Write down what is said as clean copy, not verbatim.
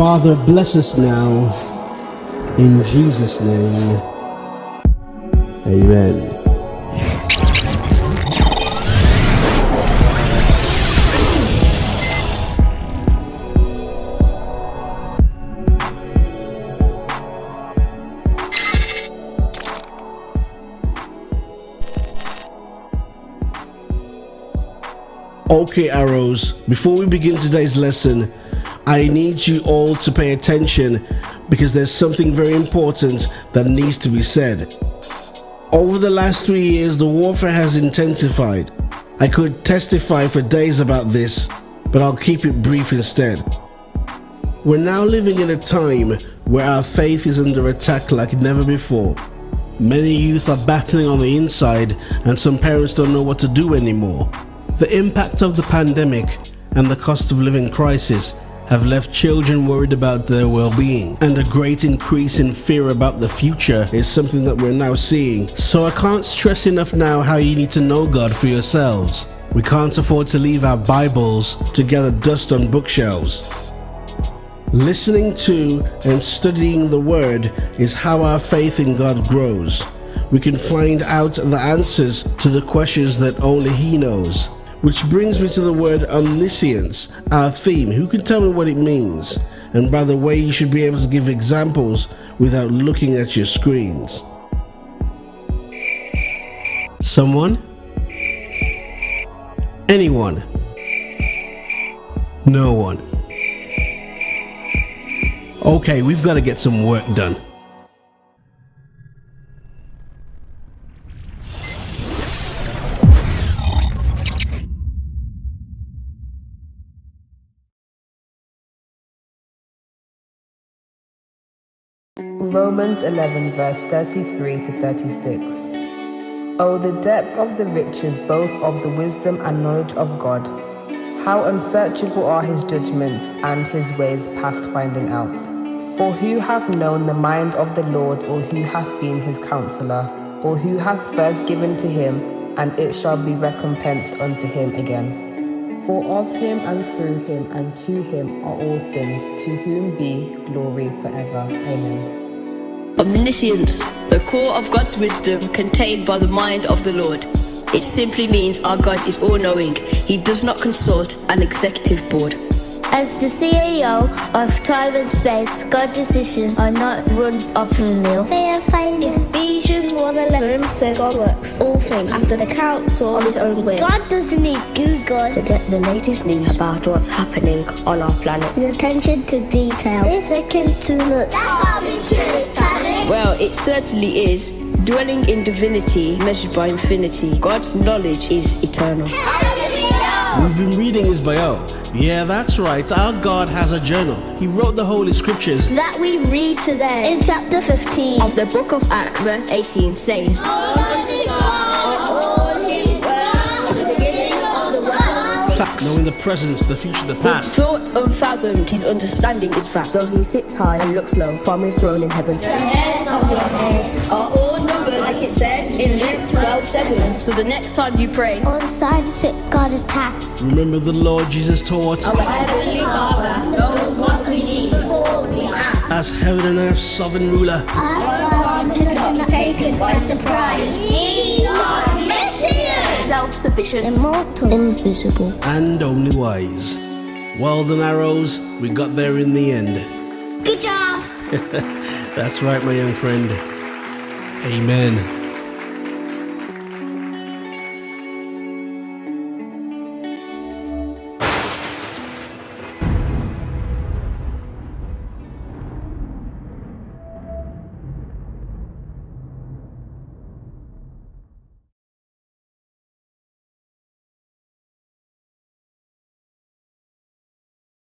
Father, bless us now, in Jesus' name, amen. Okay, arrows, before we begin today's lesson, I need you all to pay attention because there's something very important that needs to be said. Over the last 3 years, the warfare has intensified. I could testify for days about this, but I'll keep it brief instead. We're now living in a time where our faith is under attack like never before. Many youth are battling on the inside, and some parents don't know what to do anymore. The impact of the pandemic and the cost of living crisis have left children worried about their well-being, and a great increase in fear about the future is something that we're now seeing. So I can't stress enough now how you need to know God for yourselves. We can't afford to leave our Bibles to gather dust on bookshelves. Listening to and studying the Word is how our faith in God grows. We can find out the answers to the questions that only He knows. Which brings me to the word omniscience, our theme. Who can tell me what it means? And by the way, you should be able to give examples without looking at your screens. Someone? Anyone? No one? Okay, we've got to get some work done. Romans 11 verse 33 to 36. Oh, the depth of the riches both of the wisdom and knowledge of God! How unsearchable are His judgments and His ways past finding out. For who hath known the mind of the Lord, or who hath been His counselor, or who hath first given to Him, and it shall be recompensed unto Him again? For of Him and through Him and to Him are all things, to whom be glory forever. Amen. Omniscience, the core of God's wisdom contained by the mind of the Lord. It simply means our God is all-knowing. He does not consult an executive board. As the CEO of time and space, God's decisions are not run of the mill. They are final. Ephesians 1:11 says God works all things after the counsel of His own will. God doesn't need Google To get the latest news about what's happening on our planet. His attention to detail is akin to look. That can't be true, Charlie. Well, it certainly is. Dwelling in divinity measured by infinity, God's knowledge is eternal. We've been reading His bio. Yeah, that's right, our God has a journal. He wrote the Holy Scriptures That we read today in chapter 15 Of the book of Acts, verse 18 says, facts, knowing the present, the future, the His past. thoughts unfathomed, His understanding is vast. Though He sits high and looks low from His throne in heaven. The hairs of your heads Are all numbered like it said in Luke 12:7. So the next time you pray, on sides that God has passed. Remember the Lord Jesus taught, Our Heavenly Father knows what we need before we ask. as heaven and earth's sovereign ruler. Our God cannot be taken by surprise. He's omniscient, Self-sufficient, immortal, invisible. And only wise. Well done, arrows. We got there in the end. Good job. That's right, my young friend. Amen.